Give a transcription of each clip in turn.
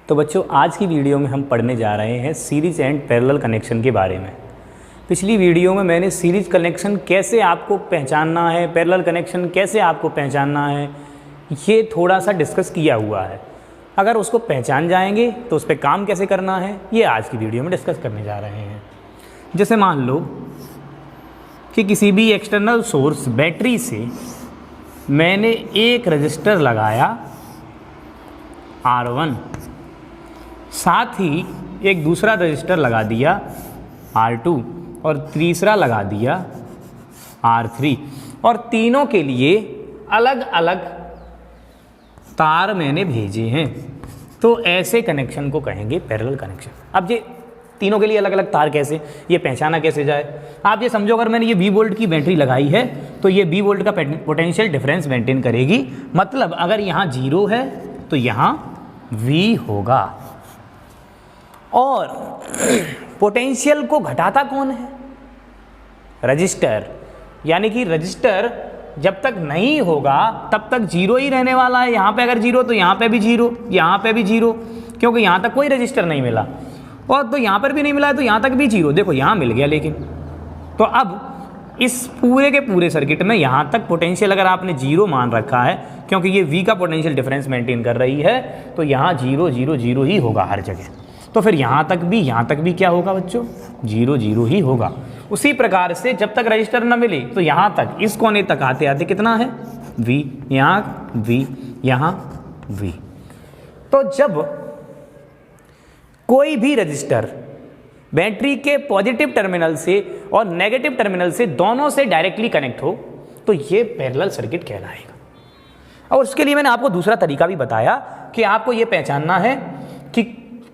तो बच्चों आज की वीडियो में हम पढ़ने जा रहे हैं सीरीज एंड पैरेलल कनेक्शन के बारे में। पिछली वीडियो में मैंने सीरीज कनेक्शन कैसे आपको पहचानना है, पैरेलल कनेक्शन कैसे आपको पहचानना है, ये थोड़ा सा डिस्कस किया हुआ है। अगर उसको पहचान जाएंगे तो उस पर काम कैसे करना है ये आज की वीडियो में डिस्कस करने जा रहे हैं। जैसे मान लो कि किसी भी एक्सटर्नल सोर्स बैटरी से मैंने एक रजिस्टर लगाया R1, साथ ही एक दूसरा रजिस्टर लगा दिया R2 और तीसरा लगा दिया R3 और तीनों के लिए अलग अलग तार मैंने भेजे हैं, तो ऐसे कनेक्शन को कहेंगे पैरेलल कनेक्शन। अब ये तीनों के लिए अलग अलग तार कैसे, ये पहचाना कैसे जाए। आप ये समझो अगर मैंने ये 20 वोल्ट की बैटरी लगाई है तो ये 20 वोल्ट का पोटेंशियल डिफरेंस मेंटेन करेगी। मतलब अगर यहाँ 0 है तो यहाँ V होगा। और पोटेंशियल को घटाता कौन है? रजिस्टर। यानी कि रजिस्टर जब तक नहीं होगा तब तक 0 ही रहने वाला है। यहाँ पे अगर 0 तो यहाँ पे भी 0, यहाँ पे भी 0, क्योंकि यहाँ तक कोई रजिस्टर नहीं मिला। और तो यहाँ पर भी नहीं मिला है तो यहाँ तक भी 0। देखो यहाँ मिल गया, लेकिन तो अब इस पूरे के पूरे सर्किट में यहाँ तक पोटेंशियल अगर आपने 0 मान रखा है, क्योंकि ये V का पोटेंशियल डिफरेंस मेंटेन कर रही है, तो यहाँ 0 0 0 ही होगा हर जगह। तो फिर यहाँ तक भी क्या होगा बच्चों? 0 0 ही होगा। उसी प्रकार से जब तक रजिस्टर न मिले तो यहाँ तक, इस कोने तक आते आते कितना है? V, यहाँ V, यहाँ V। तो जब कोई भी रजिस्टर बैटरी के पॉजिटिव टर्मिनल से और नेगेटिव टर्मिनल से दोनों से डायरेक्टली कनेक्ट हो तो ये पैरेलल सर्किट कहलाएगा। और उसके लिए मैंने आपको दूसरा तरीका भी बताया कि आपको ये पहचानना है कि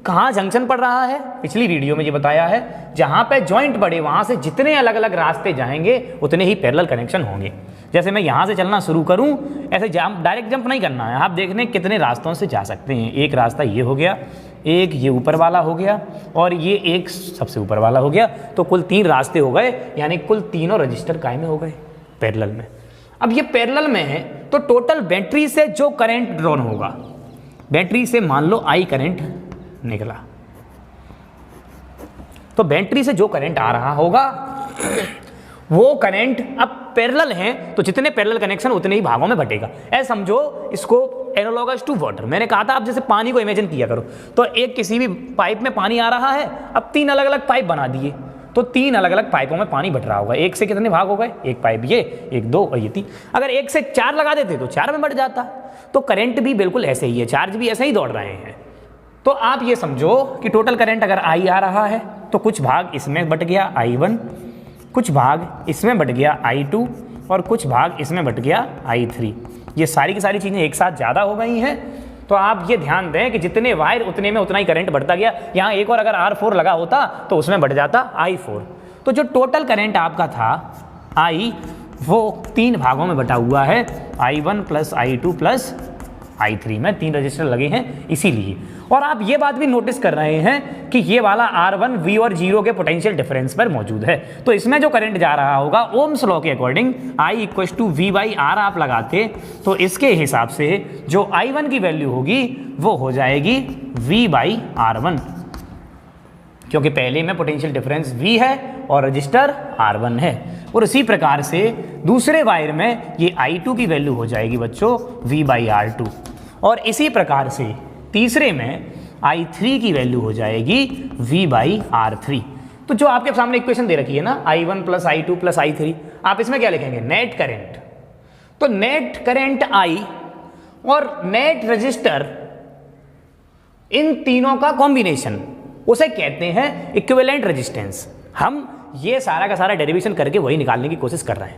कहाँ जंक्शन पड़ रहा है। पिछली वीडियो में ये बताया है, जहाँ पे जॉइंट पड़े वहाँ से जितने अलग अलग रास्ते जाएंगे उतने ही पैरेलल कनेक्शन होंगे। जैसे मैं यहाँ से चलना शुरू करूँ, ऐसे डायरेक्ट जंप नहीं करना है, आप देखने कितने रास्तों से जा सकते हैं। एक रास्ता ये हो गया, एक ये ऊपर वाला हो गया और ये एक सबसे ऊपर वाला हो गया। तो कुल 3 रास्ते हो गए, यानी कुल तीनों रजिस्टर कायम हो गए पैरेलल में। अब ये पैरेलल में है तो टोटल बैटरी से जो करंट ड्रॉन होगा, बैटरी से मान लो I करंट निकला, तो बैटरी से जो करंट आ रहा होगा वो करंट अब पैरेलल है तो जितने पैरेलल कनेक्शन उतने ही भागों में बटेगा। ऐसे समझो इसको एनालॉगस टू वाटर। मैंने कहा था आप जैसे पानी को इमेजिन किया करो, तो एक किसी भी पाइप में पानी आ रहा है, अब 3 अलग अलग पाइप बना दिए तो 3 अलग अलग पाइपों में पानी बट रहा होगा। एक से कितने भाग हो गए? एक पाइप ये, एक 2 और ये 3। अगर 1 से 4 लगा देते तो 4 में बट जाता। तो करंट भी बिल्कुल ऐसे ही है, चार्ज भी ऐसे ही दौड़ रहे हैं। तो आप ये समझो कि टोटल करंट अगर I आ रहा है तो कुछ भाग इसमें बट गया I1, कुछ भाग इसमें बट गया I2 और कुछ भाग इसमें बट गया I3। ये सारी की सारी चीज़ें एक साथ ज़्यादा हो गई हैं। तो आप ये ध्यान दें कि जितने वायर उतने में उतना ही करंट बढ़ता गया। यहाँ एक और अगर R4 लगा होता तो उसमें बढ़ जाता I4। तो जो टोटल करंट आपका था I, वो 3 भागों में बटा हुआ है, I1 plus I2 plus I3 में 3 रजिस्टर लगे हैं इसीलिए। और आप ये बात भी नोटिस कर रहे हैं कि ये वाला R1 V और 0 के पोटेंशियल डिफरेंस पर मौजूद है। तो इसमें जो करंट जा रहा होगा ओम्स लॉ के अकॉर्डिंग I = V/R आप लगाते तो इसके हिसाब से जो I1 की वैल्यू होगी वो हो जाएगी V/R1, क्योंकि पहले में पोटेंशियल डिफरेंस V है और रजिस्टर R1 है। और इसी प्रकार से दूसरे वायर में ये I2 की वैल्यू हो जाएगी बच्चों V/R2। और इसी प्रकार से तीसरे में I3 की वैल्यू हो जाएगी V/R3। तो जो आपके सामने इक्वेशन दे रखी है ना, I1 plus I2 plus I3, आप इसमें क्या लिखेंगे? Net current. तो नेट करंट I और नेट रजिस्टर, इन तीनों का कॉम्बिनेशन उसे कहते हैं इक्विवेलेंट रेजिस्टेंस। हम ये सारा का सारा डेरिवेशन करके वही निकालने की कोशिश कर रहे हैं।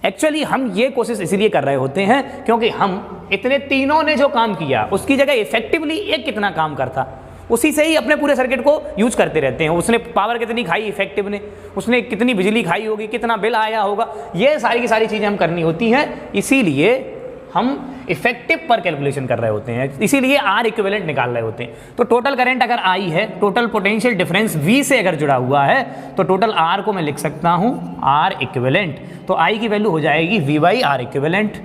एक्चुअली हम ये कोशिश इसीलिए कर रहे होते हैं क्योंकि हम इतने तीनों ने जो काम किया उसकी जगह इफेक्टिवली एक कितना काम करता, उसी से ही अपने पूरे सर्किट को यूज करते रहते हैं। उसने पावर कितनी खाई इफेक्टिव ने, उसने कितनी बिजली खाई होगी, कितना बिल आया होगा, ये सारी की सारी चीज़ें हम करनी होती हैं। इसीलिए हम इफेक्टिव पर कैलकुलेशन कर रहे होते हैं, इसीलिए R इक्विवेलेंट निकाल रहे होते हैं। तो टोटल करंट अगर I है, टोटल पोटेंशियल डिफरेंस V से अगर जुड़ा हुआ है तो टोटल R को मैं लिख सकता हूं R इक्विवेलेंट। तो I की वैल्यू हो जाएगी V/R इक्विवेलेंट।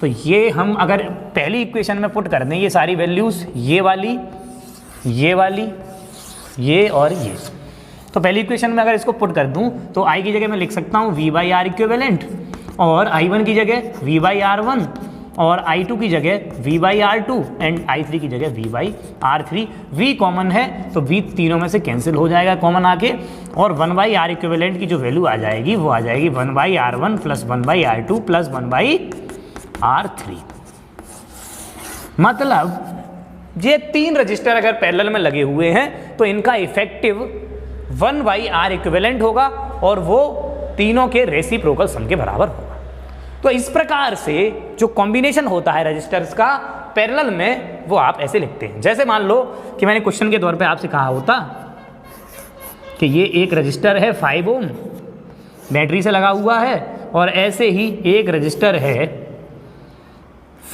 तो ये हम अगर पहली इक्वेशन में पुट कर दें ये सारी वैल्यूज, ये वाली ये वाली, ये और ये। तो पहली इक्वेशन में अगर इसको पुट कर दूं तो I की जगह मैं लिख सकता हूँ V बाई आर इक्विवेलेंट, और I1 की जगह V बाई R1, और I2 की जगह V by R2 and I3 की जगह V by R3। V common है तो V तीनों में से कैंसिल हो जाएगा कॉमन आके, और 1 बाई आर इक्विवेलेंट की जो वैल्यू आ जाएगी वो आ जाएगी 1 by R1 plus 1 by R2 plus 1 by R3। मतलब ये तीन रजिस्टर अगर पैरेलल में लगे हुए हैं तो इनका इफेक्टिव 1 बाई आर इक्विवेलेंट होगा और वो तीनों के रेसिप्रोकल सम के बराबर होगा। तो इस प्रकार से जो कॉम्बिनेशन होता है रजिस्टर्स का पैरेलल में वो आप ऐसे लिखते हैं। जैसे मान लो कि मैंने क्वेश्चन के तौर पे आपसे कहा होता कि ये एक रजिस्टर है 5 ओम बैटरी से लगा हुआ है, और ऐसे ही एक रजिस्टर है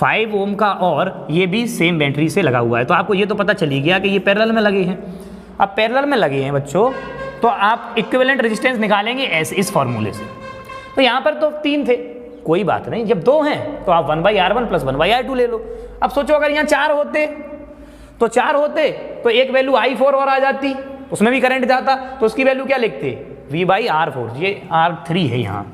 5 ओम का और ये भी सेम बैटरी से लगा हुआ है। तो आपको ये तो पता चली गया कि ये पैरेलल में लगे हैं। अब पैरेलल में लगे हैं बच्चों तो आप इक्विवेलेंट रेजिस्टेंस निकालेंगे ऐसे इस फॉर्मूले से। तो यहाँ पर तो 3 थे, कोई बात नहीं, जब 2 हैं तो आप 1 by R1 plus 1 by R2 ले लो। अब सोचो अगर यहाँ 4 होते तो एक वैल्यू I4 और आ जाती, उसमें भी करंट जाता, तो उसकी वैल्यू क्या लिखते V बाई R4, ये R3 है यहाँ,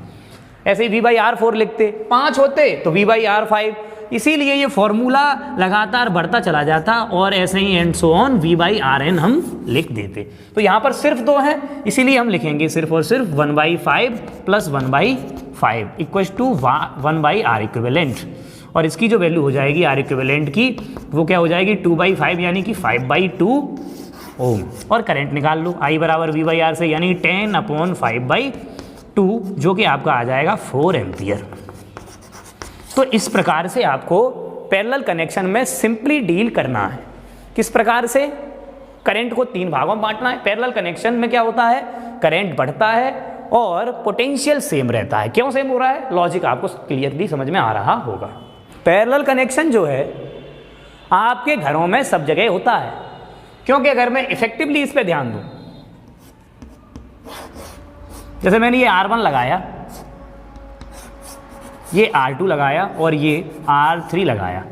ऐसे ही V बाई R4 लिखते। 5 होते तो V बाई R5, इसीलिए ये फॉर्मूला लगातार बढ़ता चला जाता और ऐसे ही and so on V by RN हम लिख देते। तो यहाँ पर सिर्फ 2 हैं, इसीलिए हम लिखेंगे सिर्फ और सिर्फ 1 by 5 plus 1 by 5 equals to 1 by R equivalent, और इसकी जो वैल्यू हो जाएगी आर इक्विवेलेंट की वो क्या हो जाएगी 2 बाई 5 यानी कि 5 बाई 2 ओम। और करंट निकाल लो I बराबर V बाई आर से, यानी 10/5/2 जो कि आपका आ जाएगा 4 एम्पियर। तो इस प्रकार से आपको पैरेलल कनेक्शन में सिंपली डील करना है। किस प्रकार से? करंट को 3 भागों में बांटना है। पैरेलल कनेक्शन में क्या होता है, करंट बढ़ता है और पोटेंशियल सेम रहता है। क्यों सेम हो रहा है, लॉजिक आपको क्लियरली समझ में आ रहा होगा। पैरेलल कनेक्शन जो है आपके घरों में सब जगह होता है, क्योंकि अगर मैं इफेक्टिवली इस पे ध्यान दूं, जैसे मैंने ये R1 लगाया, ये R2 लगाया और ये R3 लगाया,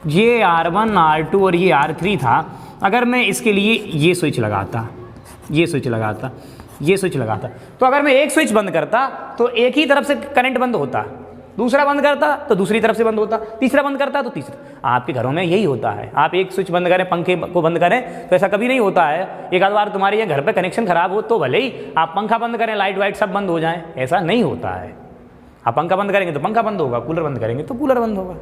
ये R1 R2 और ये R3 था। अगर मैं इसके लिए ये स्विच लगाता, ये स्विच लगाता, ये स्विच लगाता, तो अगर मैं एक स्विच बंद करता तो एक ही तरफ से करंट बंद होता, दूसरा बंद करता तो दूसरी तरफ से बंद होता, तीसरा बंद करता तो तीसरा। आपके घरों में यही होता है। आप एक स्विच बंद करें, पंखे को बंद करें तो ऐसा कभी नहीं होता है। एक आध बार तुम्हारे ये घर पे कनेक्शन खराब हो तो भले ही आप पंखा बंद करें, लाइट वाइट सब बंद हो जाएं, ऐसा नहीं होता है। आप पंखा बंद करेंगे तो पंखा बंद होगा, कूलर बंद करेंगे तो कूलर बंद होगा,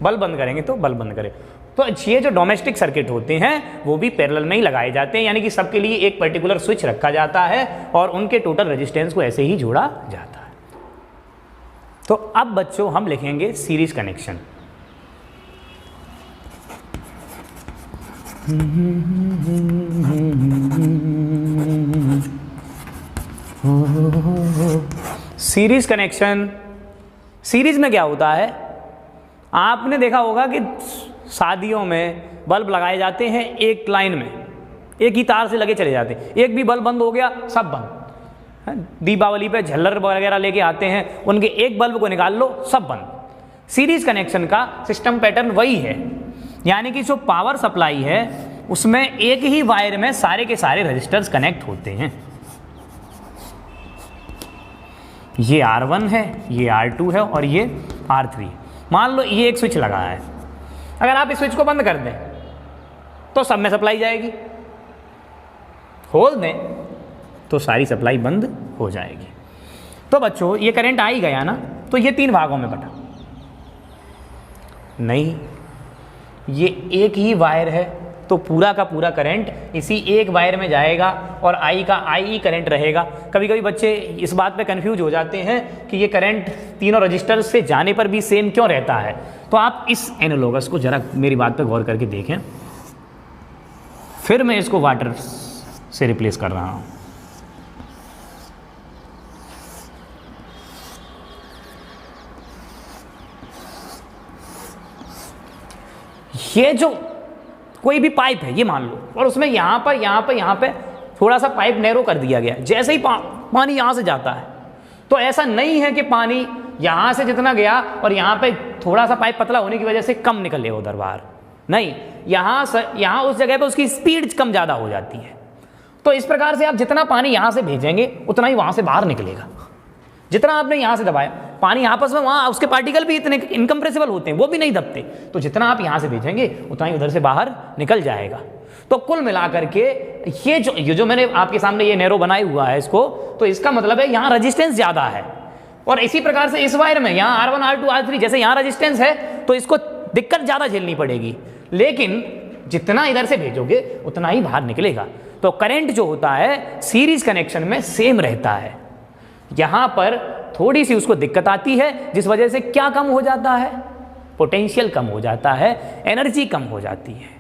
बल्ब बंद करेंगे तो बल्ब बंद करें। तो ये जो डोमेस्टिक सर्किट होते हैं वो भी पैरेलल में ही लगाए जाते हैं, यानी कि सबके लिए एक पर्टिकुलर स्विच रखा जाता है और उनके टोटल रेजिस्टेंस को ऐसे ही जोड़ा जाता है। तो अब बच्चों हम लिखेंगे series connection. Series connection, series में क्या होता है, आपने देखा होगा कि शादियों में बल्ब लगाए जाते हैं एक लाइन में, एक ही तार से लगे चले जाते हैं। एक भी बल्ब बंद हो गया सब बंद। दीपावली पे झल्लर वगैरह लेके आते हैं, उनके एक बल्ब को निकाल लो सब बंद। सीरीज कनेक्शन का सिस्टम पैटर्न वही है, यानी कि जो पावर सप्लाई है उसमें एक ही वायर में सारे के सारे रजिस्टर्स कनेक्ट होते हैं। ये R1 है, ये R2 है और ये R3। मान लो ये एक स्विच लगा है, अगर आप इस स्विच को बंद कर दें तो सब में सप्लाई जाएगी, खोल दें तो सारी सप्लाई बंद हो जाएगी। तो बच्चों ये करंट आ ही गया ना, तो ये 3 भागों में बटा नहीं, ये एक ही वायर है तो पूरा का पूरा करंट इसी एक वायर में जाएगा और I का I करंट रहेगा। कभी कभी बच्चे इस बात पे कंफ्यूज हो जाते हैं कि ये करंट तीनों रजिस्टर से जाने पर भी सेम क्यों रहता है। तो आप इस एनालॉगस को जरा मेरी बात पे गौर करके देखें, फिर मैं इसको वाटर से रिप्लेस कर रहा हूँ। ये जो कोई भी पाइप है ये मान लो, और उसमें यहाँ पे थोड़ा सा पाइप नैरो कर दिया गया। जैसे ही पानी यहाँ से जाता है तो ऐसा नहीं है कि पानी यहाँ से जितना गया और यहाँ पे थोड़ा सा पाइप पतला होने की वजह से कम निकले उधर बाहर, नहीं, यहाँ उस जगह पे उसकी स्पीड कम ज़्यादा हो जाती है। तो इस प्रकार से आप जितना पानी यहाँ से भेजेंगे उतना ही वहाँ से बाहर निकलेगा। जितना आपने यहाँ से दबाया, पानी आपस में वहाँ उसके पार्टिकल भी इतने इनकम्प्रेसिबल होते हैं, वो भी नहीं दबते, तो जितना आप यहाँ से भेजेंगे उतना ही उधर से बाहर निकल जाएगा। तो कुल मिलाकर के ये जो मैंने आपके सामने ये नैरो बनाया हुआ है इसको, तो इसका मतलब है यहाँ रेजिस्टेंस ज़्यादा है। और इसी प्रकार से इस वायर में यहाँ R1 R2 R3 जैसे यहाँ रेजिस्टेंस है तो इसको दिक्कत ज़्यादा झेलनी पड़ेगी, लेकिन जितना इधर से भेजोगे उतना ही बाहर निकलेगा। तो करंट जो होता है सीरीज कनेक्शन में सेम रहता है। यहाँ पर थोड़ी सी उसको दिक्कत आती है, जिस वजह से क्या कम हो जाता है, पोटेंशियल कम हो जाता है, एनर्जी कम हो जाती है।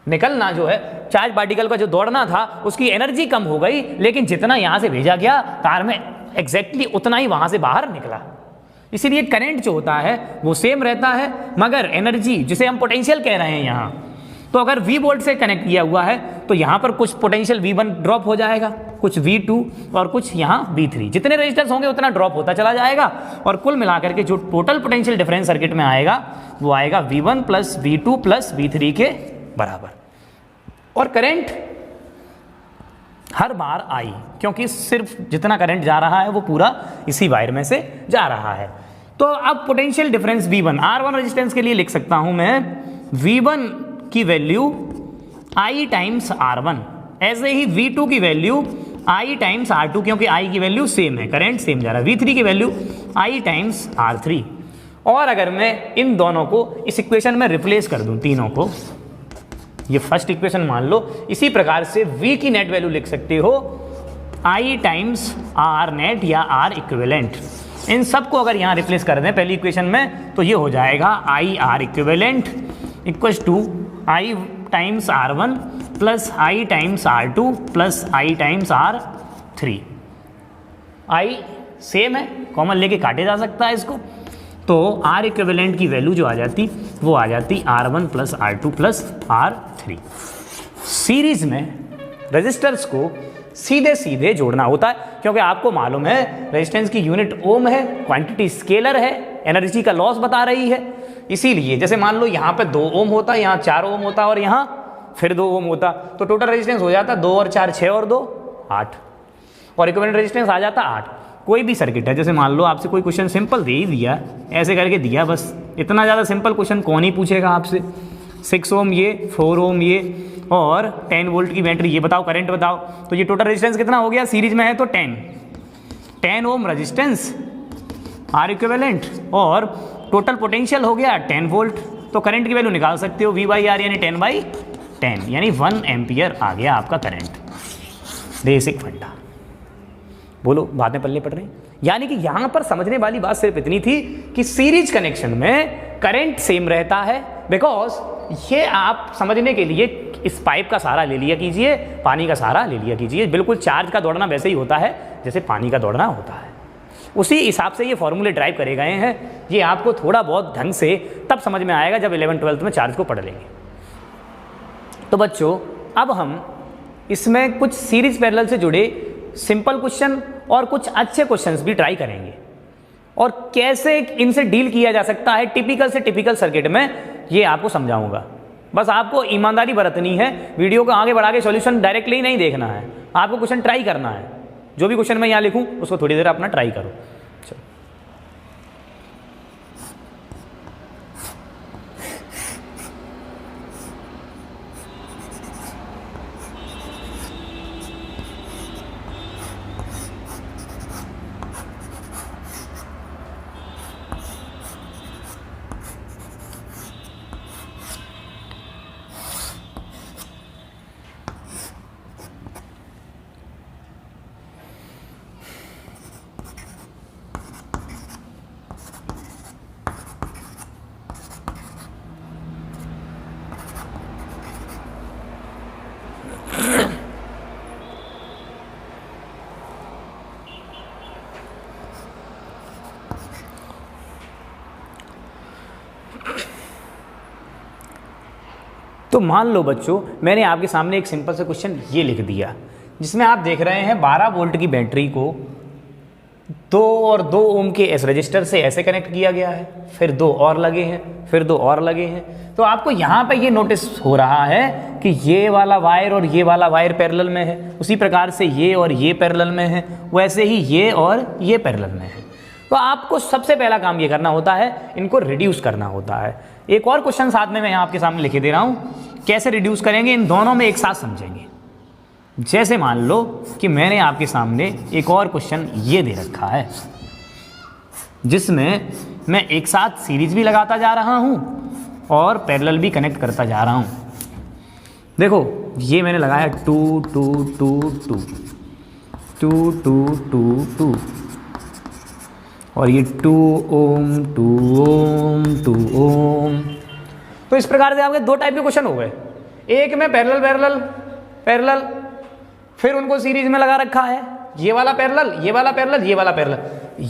निकलना जो है चार्ज पार्टिकल का जो दौड़ना था उसकी एनर्जी कम हो गई, लेकिन जितना यहाँ से भेजा गया तार में एग्जैक्टली उतना ही वहाँ से बाहर निकला। इसीलिए करंट जो होता है वो सेम रहता है, मगर एनर्जी जिसे हम पोटेंशियल कह रहे हैं यहाँ, तो अगर V वोल्ट से कनेक्ट किया हुआ है तो यहाँ पर कुछ पोटेंशियल V1 ड्रॉप हो जाएगा, कुछ V2 और कुछ यहाँ V3, जितने रेजिस्टेंस होंगे उतना ड्रॉप होता चला जाएगा। और कुल मिलाकर के जो टोटल पोटेंशियल डिफरेंस सर्किट में आएगा वो आएगा V1 plus V2 plus V3 के बराबर। और करंट हर बार आई, क्योंकि सिर्फ जितना करंट जा रहा है वो पूरा इसी वायर में से जा रहा है। तो अब potential difference V1 R1 resistance के लिए लिख सकता हूं मैं V1 की वैल्यू I टाइम्स R1, ऐसे ही V2 की वैल्यू I टाइम्स R2, क्योंकि I की वैल्यू सेम है, करंट सेम जा रहा है। V3 की वैल्यू I टाइम्स R3। और अगर मैं इन दोनों को इस इक्वेशन में रिप्लेस कर दूं, तीनों को, ये फर्स्ट इक्वेशन मान लो, इसी प्रकार से V की नेट वैल्यू लिख सकते हो I टाइम्स R नेट या R इक्विवेलेंट। इन सब को अगर यहाँ रिप्लेस कर दें पहली इक्वेशन में तो ये हो जाएगा I R equivalent equals to I times R1 plus I times R2 plus I times R3। I same है, कॉमन लेके काटे जा सकता है इसको, तो R इक्विवेलेंट की वैल्यू जो आ जाती वो आ जाती R1 plus R2 plus R3। Series में रेजिस्टर्स को सीधे सीधे जोड़ना होता है, क्योंकि आपको मालूम है रेजिस्टेंस की यूनिट ओम है, क्वांटिटी स्केलर है, एनर्जी का लॉस बता रही है। इसीलिए जैसे मान लो यहाँ पे 2 ओम होता, यहाँ 4 ओम होता और यहाँ फिर 2 ओम होता, तो टोटल रेजिस्टेंस हो जाता 2 और 4 6 और 2 8, और इक्विवेलेंट रेजिस्टेंस आ जाता 8। कोई भी सर्किट है, जैसे मान लो आपसे कोई क्वेश्चन सिंपल दे ही दिया, ऐसे करके दिया, बस इतना ज़्यादा सिंपल क्वेश्चन कौन ही पूछेगा आपसे। 6 ओम ये, 4 ओम ये और 10 वोल्ट की बैटरी, ये बताओ करंट बताओ, तो ये टोटल रेजिस्टेंस कितना हो गया, सीरीज में है तो 10 ओम रेजिस्टेंस आर इक्विवेलेंट और टोटल पोटेंशियल हो गया 10 वोल्ट। तो करंट की वैल्यू निकाल सकते हो V/R यानी 10/10 यानी 1 एम्पियर आ गया आपका करंट। बेसिक फंडा, बोलो बातें पल्ले पड़ रही। यानी कि यहाँ पर समझने वाली बात सिर्फ इतनी थी कि सीरीज कनेक्शन में करंट सेम रहता है, बिकॉज ये आप समझने के लिए इस पाइप का सहारा ले लिया कीजिए, पानी का सहारा ले लिया कीजिए। बिल्कुल चार्ज का दौड़ना वैसे ही होता है जैसे पानी का दौड़ना होता है, उसी हिसाब से ये फॉर्मूले ड्राइव करे गए हैं। ये आपको थोड़ा बहुत ढंग से तब समझ में आएगा जब 11th-12th में चार्ज को पढ़ लेंगे। तो बच्चों अब हम इसमें कुछ सीरीज पैरेलल से जुड़े सिंपल क्वेश्चन और कुछ अच्छे क्वेश्चंस भी ट्राई करेंगे, और कैसे इनसे डील किया जा सकता है टिपिकल से टिपिकल सर्किट में, ये आपको समझाऊंगा। बस आपको ईमानदारी बरतनी है, वीडियो को आगे बढ़ा के सॉल्यूशन डायरेक्टली नहीं देखना है, आपको क्वेश्चन ट्राई करना है। जो भी क्वेश्चन मैं यहाँ लिखूँ उसको थोड़ी देर अपना ट्राई करो। चलो तो मान लो बच्चों मैंने आपके सामने एक सिंपल सा क्वेश्चन ये लिख दिया, जिसमें आप देख रहे हैं 12 वोल्ट की बैटरी को 2 और 2 ओम के इस रजिस्टर से ऐसे कनेक्ट किया गया है, फिर 2 और लगे हैं, फिर 2 और लगे हैं। तो आपको यहाँ पे ये नोटिस हो रहा है कि ये वाला वायर और ये वाला वायर पैरेलल में है, उसी प्रकार से ये और ये पैरेलल में है, वैसे ही ये और ये पैरेलल में है। तो आपको सबसे पहला काम ये करना होता है, इनको रिड्यूस करना होता है। एक और क्वेश्चन साथ में मैं यहाँ आपके सामने लिखे दे रहा हूँ, कैसे रिड्यूस करेंगे इन दोनों में एक साथ समझेंगे। जैसे मान लो कि मैंने आपके सामने एक और क्वेश्चन ये दे रखा है, जिसमें मैं एक साथ सीरीज भी लगाता जा रहा हूँ और पैरेलल भी कनेक्ट करता जा रहा हूँ। देखो ये मैंने लगाया 2 2 2 2 2 2 2 2 और ये 2 ओम 2 ओम 2 ओम। तो इस प्रकार से आपके 2 टाइप के क्वेश्चन हो गए, एक में पैरेलल पैरेलल पैरेलल, फिर उनको सीरीज में लगा रखा है, ये वाला पैरेलल ये वाला पैरेलल ये वाला पैरेलल।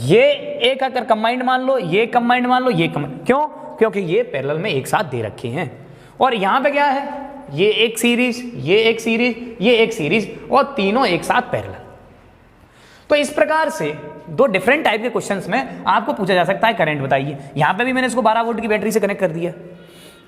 ये एक अगर कंबाइंड मान लो, ये कंबाइंड मान लो, ये कंबाइंड, क्यों? क्योंकि ये पैरेलल में एक साथ दे रखे हैं। और यहाँ पे क्या है, ये एक सीरीज, ये एक सीरीज, ये एक सीरीज और तीनों एक साथ पैरेलल। तो इस प्रकार से 2 डिफरेंट टाइप के क्वेश्चंस में आपको पूछा जा सकता है करंट बताइए। यहाँ पे भी मैंने इसको 12 वोल्ट की बैटरी से कनेक्ट कर दिया।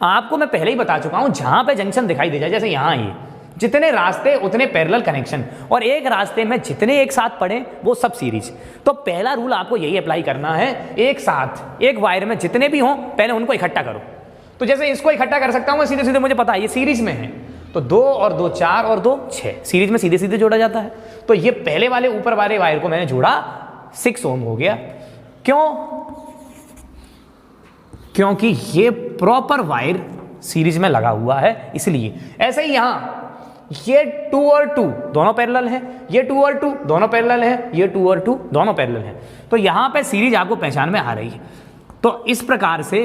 आपको मैं पहले ही बता चुका हूँ, जहां पे जंक्शन दिखाई दे जाए, जैसे यहाँ ये जितने रास्ते उतने पैरेलल कनेक्शन, और एक रास्ते में जितने एक साथ पड़े वो सब सीरीज। तो पहला रूल आपको यही अप्लाई करना है, एक साथ एक वायर में जितने भी हों पहले उनको इकट्ठा करो। तो जैसे इसको इकट्ठा कर सकता हूँ मैं सीधे सीधे, मुझे पता है ये सीरीज में है, तो 2 और 2 4 और 2 6 सीरीज में सीधे सीधे जोड़ा जाता है। तो ये पहले वाले ऊपर वाले वायर को मैंने जोड़ा, 6 ओम हो गया। क्यों? क्योंकि ये प्रॉपर वायर सीरीज में लगा हुआ है, इसलिए। ऐसे ही यहां ये 2 और 2 दोनों पैरेलल हैं, ये 2 और 2 दोनों पैरेलल हैं, ये 2 और 2 दोनों पैरेलल हैं। तो यहां पे सीरीज आपको पहचान में आ रही है। तो इस प्रकार से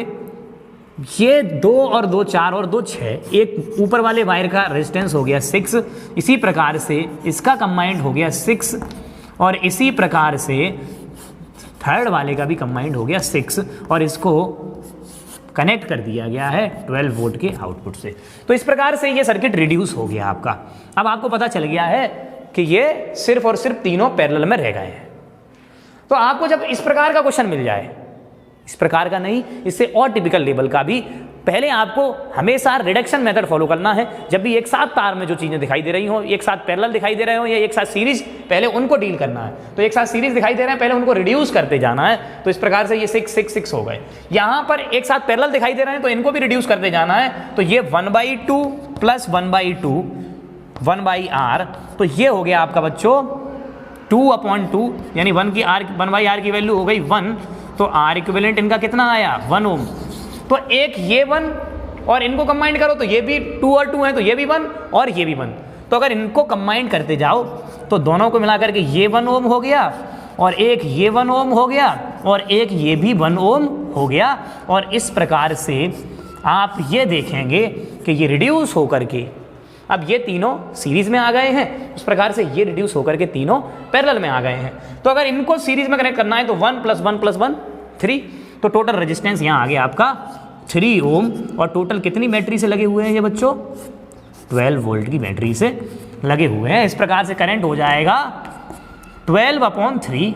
ये 2 और 2 4 और 2 6, एक ऊपर वाले वायर का रेजिस्टेंस हो गया 6, इसी प्रकार से इसका कंबाइंड हो गया 6, और इसी प्रकार से थर्ड वाले का भी कंबाइंड हो गया 6, और इसको कनेक्ट कर दिया गया है 12 वोल्ट के आउटपुट से। तो इस प्रकार से ये सर्किट रिड्यूस हो गया आपका। अब आपको पता चल गया है कि ये सिर्फ और सिर्फ तीनों पैरेलल में रह गए हैं। तो आपको जब इस प्रकार का क्वेश्चन मिल जाए, इस प्रकार का नहीं, इससे और टिपिकल लेवल का भी, पहले आपको हमेशा रिडक्शन मेथड फॉलो करना है। जब भी एक साथ तार में जो चीजें दिखाई दे रही हो, एक साथ पैरेलल दिखाई दे रहे हो या एक साथ सीरीज, पहले उनको डील करना है। तो एक साथ सीरीज दिखाई दे रहे हैं, पहले उनको रिड्यूस करते जाना है। तो इस प्रकार से ये 6 6 6 हो गए। यहां पर एक साथ पैरेलल दिखाई दे रहे हैं, तो इनको भी रिड्यूस करते जाना है। तो ये 1/2 प्लस 1/2 1/r, तो ये हो गया आपका बच्चों 2/2, यानी 1/r की वैल्यू हो गई 1। तो R इक्विवेलेंट इनका कितना आया, 1 ओम। तो एक ये 1 और इनको कंबाइन करो तो ये भी 2 और 2 है, तो ये भी 1 और ये भी 1। तो अगर इनको कंबाइन करते जाओ तो दोनों को मिलाकर के ये 1 ओम हो गया, और एक ये 1 ओम हो गया, और एक ये भी 1 ओम हो गया। और इस प्रकार से आप ये देखेंगे कि ये रिड्यूस होकर के अब ये तीनों सीरीज में आ गए हैं। उस प्रकार से ये रिड्यूस होकर के तीनों पैरेलल में आ गए हैं। तो अगर इनको सीरीज में कनेक्ट करना है तो 1 + 1 + 1 3। तो टोटल रेजिस्टेंस यहाँ आ गया आपका 3 ओम। और टोटल कितनी बैटरी से लगे हुए हैं ये बच्चों, 12 वोल्ट की बैटरी से लगे हुए हैं। इस प्रकार से करंट हो जाएगा 12/3,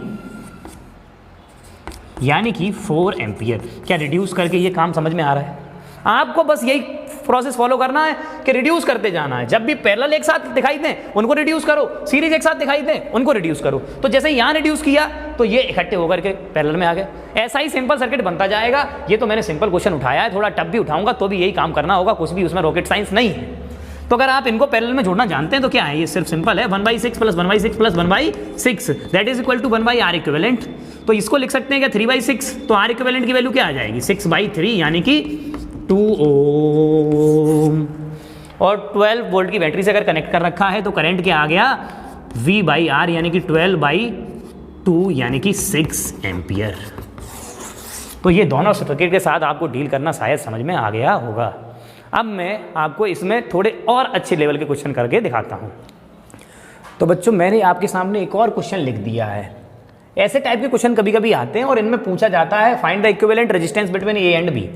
यानी कि 4 एम्पियर। क्या रिड्यूस करके ये काम समझ में आ रहा है? आपको बस यही प्रोसेस फॉलो करना है कि रिड्यूस करते जाना है। जब भी पैरेलल एक साथ दिखाई दें उनको रिड्यूस करो, सीरीज एक साथ दिखाई दें उनको रिड्यूस करो। तो जैसे यहाँ रिड्यूस किया तो ये इकट्ठे होकर के पैरेलल में आ गए। ऐसा ही सिंपल सर्किट बनता जाएगा। ये तो मैंने सिंपल क्वेश्चन उठाया है, थोड़ा टफ भी उठाऊंगा तो भी यही काम करना होगा, कुछ भी उसमें रॉकेट साइंस नहीं है। तो अगर आप इनको पैरेलल में जोड़ना जानते हैं तो क्या है, ये सिर्फ सिंपल है 1/6 + 1/6 + 1/6 that is equal to 1/r equivalent. तो इसको लिख सकते हैं क्या 3/6, तो r इक्विवेलेंट की वैल्यू क्या आ जाएगी 6/3, यानी कि 2 ओम। और 12 वोल्ट की बैटरी से अगर कनेक्ट कर रखा है तो करंट क्या आ गया V/R, यानी कि 12/2, यानी कि 6 एम्पियर। तो ये दोनों सर्किट के साथ आपको डील करना शायद समझ में आ गया होगा। अब मैं आपको इसमें थोड़े और अच्छे लेवल के क्वेश्चन करके दिखाता हूँ। तो बच्चों मैंने आपके सामने एक और क्वेश्चन लिख दिया है। ऐसे टाइप के क्वेश्चन कभी कभी आते हैं और इनमें पूछा जाता है find the equivalent resistance between A and B।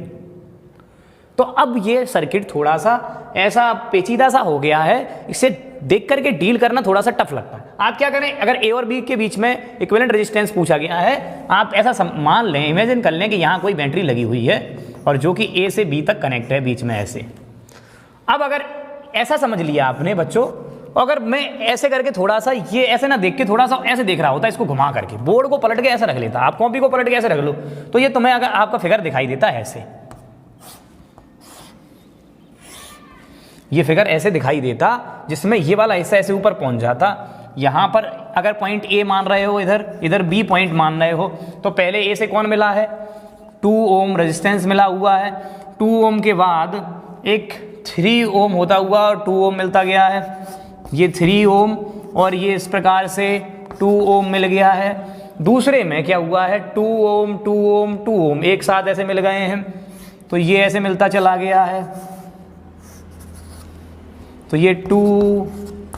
तो अब ये सर्किट थोड़ा सा ऐसा पेचीदा सा हो गया है, इसे देख करके डील करना थोड़ा सा टफ लगता है। आप क्या करें, अगर ए और बी के बीच में इक्विवेलेंट रेजिस्टेंस पूछा गया है, आप ऐसा मान लें, इमेजिन कर लें कि यहाँ कोई बैटरी लगी हुई है और जो कि ए से बी तक कनेक्ट है बीच में ऐसे। अब अगर ऐसा समझ लिया आपने बच्चों, अगर मैं ऐसे करके थोड़ा सा ये ऐसे ना देख के थोड़ा सा ऐसे देख रहा होता, इसको घुमा करके बोर्ड को पलट के ऐसे रख लेता, आप कॉपी को पलट के ऐसे रख लो, तो ये तुम्हें अगर आपका फिगर दिखाई देता है ऐसे, ये फिगर ऐसे दिखाई देता जिसमें ये वाला हिस्सा ऐसे ऊपर पहुंच जाता। यहाँ पर अगर पॉइंट ए मान रहे हो, इधर बी पॉइंट मान रहे हो, तो पहले ए से कौन मिला है, 2 ओम रेजिस्टेंस मिला हुआ है। 2 ओम के बाद एक 3 ओम होता हुआ और 2 ओम मिलता गया है, ये 3 ओम और ये इस प्रकार से 2 ओम मिल गया है। दूसरे में क्या हुआ है, 2 ओम 2 ओम 2 ओम एक साथ ऐसे मिल गए हैं, तो ये ऐसे मिलता चला गया है, तो ये 2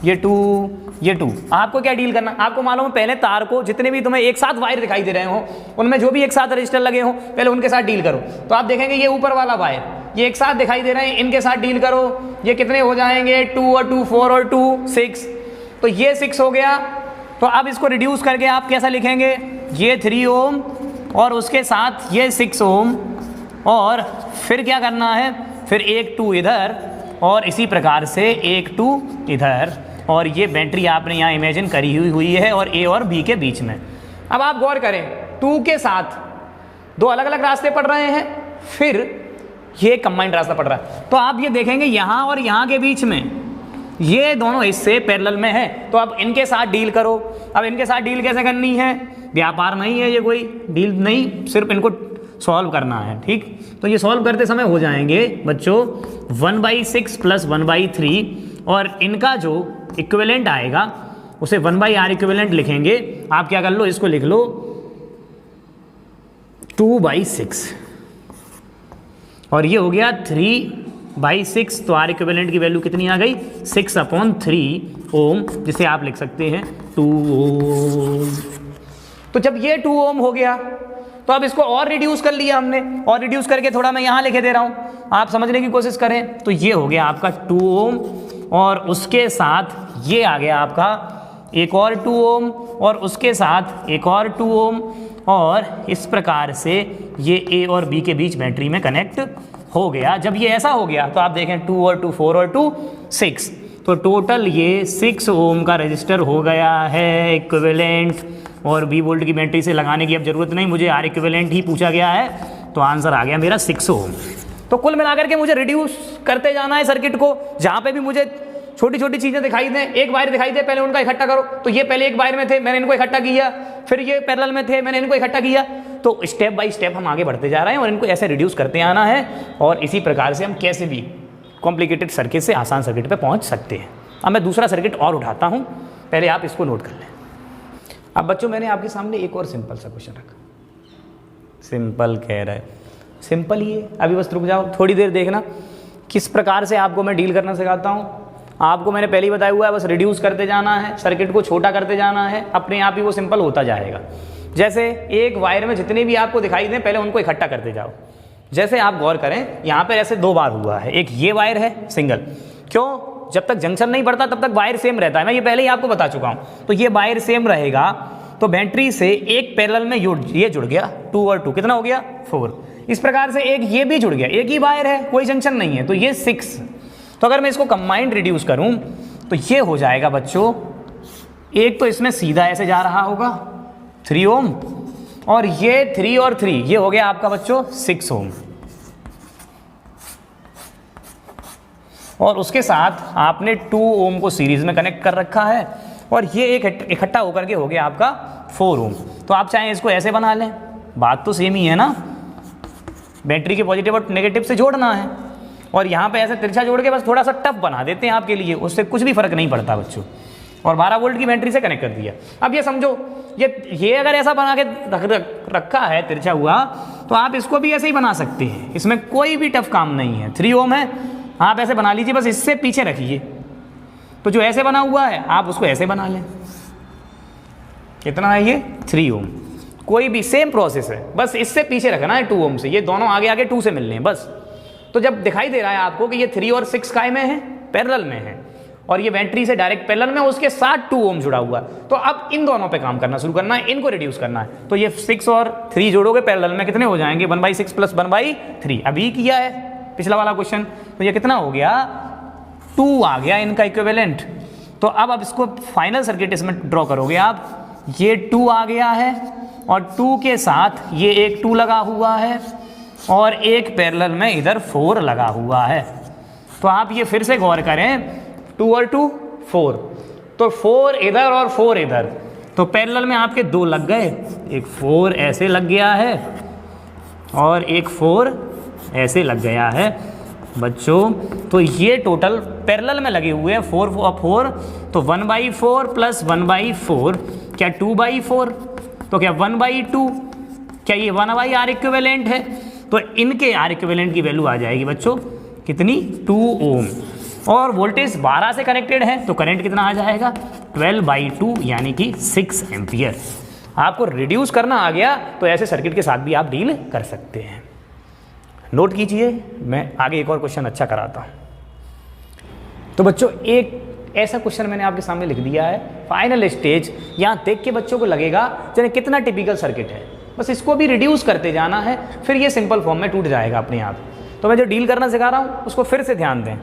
ये 2 ये 2। आपको क्या डील करना, आपको मालूम है पहले तार को, जितने भी तुम्हें एक साथ वायर दिखाई दे रहे हो उनमें जो भी एक साथ रजिस्टर लगे हो पहले उनके साथ डील करो। तो आप देखेंगे ये ऊपर वाला वायर ये एक साथ दिखाई दे रहे हैं, इनके साथ डील करो, ये कितने हो जाएंगे, 2 और 2 4 और 2 6, तो ये 6 हो गया। तो अब इसको रिड्यूस करके आप कैसा लिखेंगे, ये 3 ओम और उसके साथ ये 6 ओम और फिर क्या करना है, फिर एक 2 इधर और इसी प्रकार से एक 2 इधर, और ये बैटरी आपने यहाँ इमेजिन करी हुई है और ए और बी के बीच में। अब आप गौर करें 2 के साथ 2 अलग अलग रास्ते पड़ रहे हैं, फिर ये कंबाइंड रास्ता पड़ रहा है, तो आप ये देखेंगे यहाँ और यहाँ के बीच में ये दोनों हिस्से पैरेलल में है, तो अब इनके साथ डील करो। अब इनके साथ डील कैसे करनी है, व्यापार नहीं है ये, कोई डील नहीं, सिर्फ इनको सॉल्व करना है, ठीक। तो ये सॉल्व करते समय हो जाएंगे बच्चों 1/6 + 1/3 और इनका जो इक्विवेलेंट आएगा उसे 1/r इक्विवेलेंट लिखेंगे। आप क्या कर लो, इसको लिख लो 2/6 और ये हो गया 3/6, तो r इक्विवेलेंट की वैल्यू कितनी आ गई, 6/3 ओम, जिसे आप लिख सकते हैं 2 ओम। तो जब ये 2 ओम हो गया तो अब इसको और रिड्यूस कर लिया हमने, और रिड्यूस करके थोड़ा मैं यहाँ लिखे दे रहा हूँ, आप समझने की कोशिश करें। तो ये हो गया आपका 2 ओम और उसके साथ ये आ गया आपका एक और 2 ओम और उसके साथ एक और 2 ओम, और इस प्रकार से ये ए और बी के बीच बैटरी में कनेक्ट हो गया। जब ये ऐसा हो गया तो आप देखें 2 और 2 4 और 2 6, तो टोटल ये 6 ओम का रजिस्टर हो गया है इक्विवेलेंट, और बी वोल्ट की बैटरी से लगाने की अब जरूरत नहीं, मुझे आर इक्विवेलेंट ही पूछा गया है, तो आंसर आ गया मेरा 6 ओम। तो कुल मिलाकर के मुझे रिड्यूस करते जाना है सर्किट को, जहाँ पे भी मुझे छोटी छोटी चीज़ें दिखाई दें, एक वायर दिखाई दे पहले उनका इकट्ठा करो, तो ये पहले एक वायर में थे मैंने इनको इकट्ठा किया, फिर ये पैरेलल में थे मैंने इनको इकट्ठा किया, तो स्टेप बाय स्टेप हम आगे बढ़ते जा रहे हैं और इनको ऐसे रिड्यूस करते आना है, और इसी प्रकार से हम कैसे भी कॉम्प्लिकेटेड सर्किट से आसान सर्किट पे पहुंच सकते हैं। अब मैं दूसरा सर्किट और उठाता हूं, पहले आप इसको नोट कर लें। अब बच्चों मैंने आपके सामने एक और सिंपल सा क्वेश्चन रखा, सिंपल कह रहा है, सिंपल ही है, अभी बस रुक जाओ थोड़ी देर देखना किस प्रकार से आपको मैं डील करना सिखाता हूँ। आपको मैंने पहले ही बताया हुआ है, बस रिड्यूस करते जाना है, सर्किट को छोटा करते जाना है, अपने आप ही वो सिंपल होता जाएगा। जैसे एक वायर में जितने भी आपको दिखाई दें पहले उनको इकट्ठा करते जाओ। जैसे आप गौर करें यहाँ पर ऐसे 2 बार हुआ है, एक ये वायर है सिंगल, क्यों, जब तक जंक्शन नहीं पड़ता तब तक वायर सेम रहता है, मैं ये पहले ही आपको बता चुका हूँ। तो ये वायर सेम रहेगा, तो बैटरी से एक पैरेलल में ये जुड़ गया 2 और 2 कितना हो गया 4, इस प्रकार से एक ये भी जुड़ गया, एक ही वायर है कोई जंक्शन नहीं है, तो ये 6। तो अगर मैं इसको कंबाइंड रिड्यूस करूं तो ये हो जाएगा बच्चों, एक तो इसमें सीधा ऐसे जा रहा होगा 3 ओम, और ये 3 और 3 ये हो गया आपका बच्चों 6 ओम, और उसके साथ आपने 2 ओम को सीरीज में कनेक्ट कर रखा है, और ये एक इकट्ठा होकर के हो गया आपका 4 ओम। तो आप चाहें इसको ऐसे बना लें, बात तो सेम ही है ना, बैटरी के पॉजिटिव और नेगेटिव से जोड़ना है, और यहाँ पे ऐसे तिरछा जोड़ के बस थोड़ा सा टफ बना देते हैं आपके लिए, उससे कुछ भी फर्क नहीं पड़ता बच्चों, और 12 वोल्ट की बैटरी से कनेक्ट कर दिया। अब ये समझो ये अगर ऐसा बना के रखा है तिरछा हुआ, तो आप इसको भी ऐसे ही बना सकते हैं, इसमें कोई भी टफ काम नहीं है। 3 ओम है, आप ऐसे बना लीजिए, बस इससे पीछे रखिए, तो जो ऐसे बना हुआ है आप उसको ऐसे बना लें। कितना है ये 3 ओम, कोई भी सेम प्रोसेस है, बस इससे पीछे रखना है 2 ओम से, ये दोनों आगे आगे 2 से मिल रहे हैं बस। तो जब दिखाई दे रहा है आपको कि ये 3 और 6 काय में है, पैरेलल में है, और ये बैटरी से डायरेक्ट पैरेलल में उसके साथ 2 ओम जुड़ा हुआ है। तो अब इन दोनों पे काम करना शुरू करना है, इनको रिड्यूस करना है। तो ये 6 और 3 जोड़ोगे पैरेलल में, कितने हो जाएंगे? 1/6 प्लस 1/3 अभी किया है पिछला वाला क्वेश्चन। तो ये कितना हो गया? 2 आ गया इनका इक्विवेलेंट। तो अब इसको फाइनल सर्किट इसमें ड्रॉ करोगे आप, ये 2 आ गया है और 2 के साथ ये एक 2 लगा हुआ है और एक पैरेलल में इधर 4 लगा हुआ है। तो आप ये फिर से गौर करें, 2 और 2 4, तो 4 इधर और 4 इधर, तो पैरेलल में आपके 2 लग गए, एक 4 ऐसे लग गया है और एक 4 ऐसे लग गया है बच्चों। तो ये टोटल पैरेलल में लगे हुए हैं 4 और 4, तो 1/4 प्लस 1/4 क्या 2/4, तो क्या 1/2, क्या ये 1/R इक्विवेलेंट है? तो इनके R इक्विवेलेंट की वैल्यू आ जाएगी बच्चों कितनी? 2 ओम। और वोल्टेज 12 से कनेक्टेड है तो करंट कितना आ जाएगा? 12/2 यानी कि 6 एम्पियर। आपको रिड्यूस करना आ गया तो ऐसे सर्किट के साथ भी आप डील कर सकते हैं। नोट कीजिए, मैं आगे एक और क्वेश्चन अच्छा कराता हूँ। तो बच्चों एक ऐसा क्वेश्चन मैंने आपके सामने लिख दिया है, फाइनल स्टेज। यहाँ देख के बच्चों को लगेगा चलिए कितना टिपिकल सर्किट है, बस इसको भी रिड्यूस करते जाना है, फिर ये सिंपल फॉर्म में टूट जाएगा अपने आप। तो मैं जो डील करना सिखा रहा हूँ उसको फिर से ध्यान दें।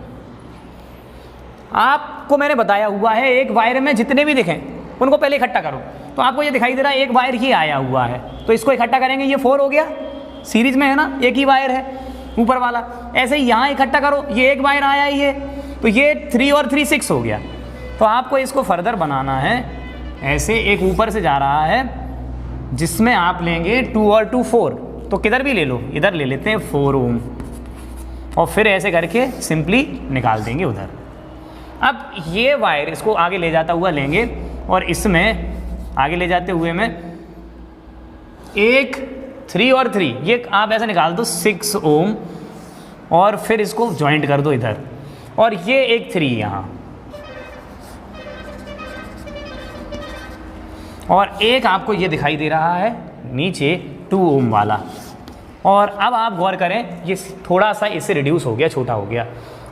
आपको मैंने बताया हुआ है एक वायर में जितने भी दिखें उनको पहले इकट्ठा करो। तो आपको ये दिखाई दे रहा है एक वायर ही आया हुआ है, तो इसको इकट्ठा करेंगे, ये 4 हो गया, सीरीज में है ना, एक ही वायर है ऊपर वाला। ऐसे ही यहाँ इकट्ठा करो, ये एक वायर आया ही है, तो ये 3 और 3 6 हो गया। तो आपको इसको फर्दर बनाना है, ऐसे एक ऊपर से जा रहा है जिसमें आप लेंगे 2 और 2 4, तो किधर भी ले लो, इधर ले लेते हैं 4 ओम और फिर ऐसे करके सिंपली निकाल देंगे उधर। अब ये वायर इसको आगे ले जाता हुआ लेंगे और इसमें आगे ले जाते हुए में एक 3 और 3, ये आप ऐसे निकाल दो 6 ओम और फिर इसको ज्वाइंट कर दो इधर, और ये एक 3 यहाँ और एक आपको ये दिखाई दे रहा है नीचे 2 ओम वाला। और अब आप गौर करें ये थोड़ा सा इससे रिड्यूस हो गया, छोटा हो गया।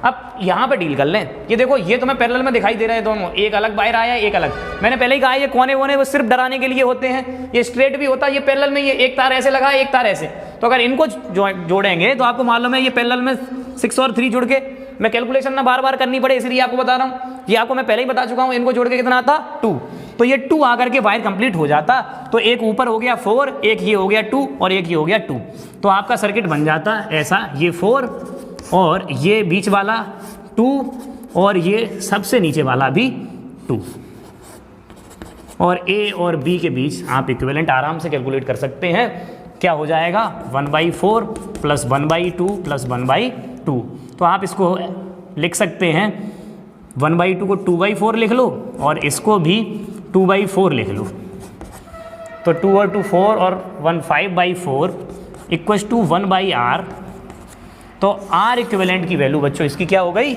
अब यहाँ पे डील कर लें, ये देखो ये तुम्हें पैरेलल में दिखाई दे रहे हैं दोनों, एक अलग बाहर आया एक अलग। मैंने पहले ही कहा ये कोने वोने वो सिर्फ डराने के लिए होते हैं, ये स्ट्रेट भी होता है, ये पैरेलल में ये एक तार ऐसे लगा एक तार ऐसे। तो अगर इनको जोड़ेंगे तो आपको मालूम है ये पैरेलल में 6 और 3 जुड़ के, मैं कैलकुलेशन ना बार बार करनी पड़े इसलिए आपको बता रहा हूँ, ये आपको मैं पहले ही बता चुका हूँ। इनको जोड़ के कितना आता? 2। तो ये 2 आकर के वायर कंप्लीट हो जाता, तो एक ऊपर हो गया 4, एक ये हो गया 2 और एक ये हो गया 2। तो आपका सर्किट बन जाता ऐसा, ये 4 और ये बीच वाला 2 और ये सबसे नीचे वाला भी 2, और A और B के बीच आप इक्विवेलेंट आराम से कैलकुलेट कर सकते हैं। क्या हो जाएगा? 1/4 प्लस 1/2 प्लस 1/2। तो आप इसको लिख सकते हैं 1/2 को 2/4 लिख लो और इसको भी 2/4 लिख लो। तो 2 और 2 4 और 1 5/4 इक्वल्स टू 1/R। तो R इक्विवेलेंट की वैल्यू बच्चों इसकी क्या हो गई?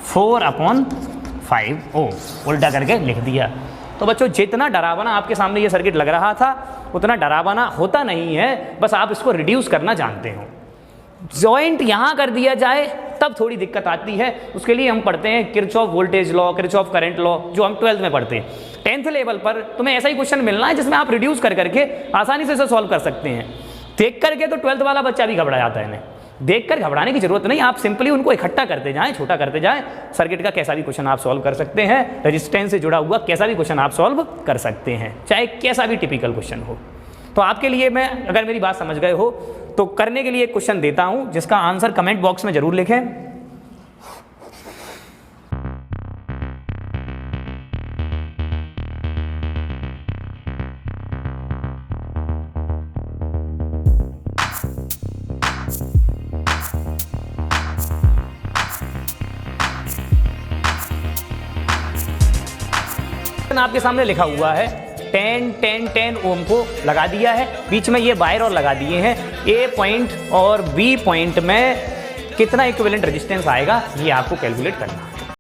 4/5 ओम, उल्टा करके लिख दिया। तो बच्चों जितना डरावना आपके सामने ये सर्किट लग रहा था उतना डरावना होता नहीं है, बस आप इसको रिड्यूस करना जानते हो। जॉइंट यहाँ कर दिया जाए तब थोड़ी दिक्कत आती है, उसके लिए हम पढ़ते हैं Kirchhoff voltage law, Kirchhoff current law, जो हम 12th में पढ़ते हैं। 10th लेवल पर तुम्हें ऐसा ही क्वेश्चन मिलना है जिसमें आप रिड्यूस कर करके आसानी से इसे सॉल्व कर सकते हैं। देख करके तो 12th वाला बच्चा भी घबरा जाता है, इन्हें देख कर घबराने की जरूरत नहीं, आप सिंपली उनको इकट्ठा करते जाएं, छोटा करते जाएं। सर्किट का कैसा भी क्वेश्चन आप सॉल्व कर सकते हैं, रेजिस्टेंस से जुड़ा हुआ कैसा भी क्वेश्चन आप सॉल्व कर सकते हैं, चाहे कैसा भी टिपिकल क्वेश्चन हो। तो आपके लिए मैं, अगर मेरी बात समझ गए हो तो करने के लिए एक क्वेश्चन देता हूं जिसका आंसर कमेंट बॉक्स में जरूर लिखें। आपके सामने लिखा हुआ है 10 ओम को लगा दिया है, बीच में ये वायर और लगा दिए हैं। ए पॉइंट और बी पॉइंट में कितना इक्विवेलेंट रेजिस्टेंस आएगा ये आपको कैलकुलेट करना है।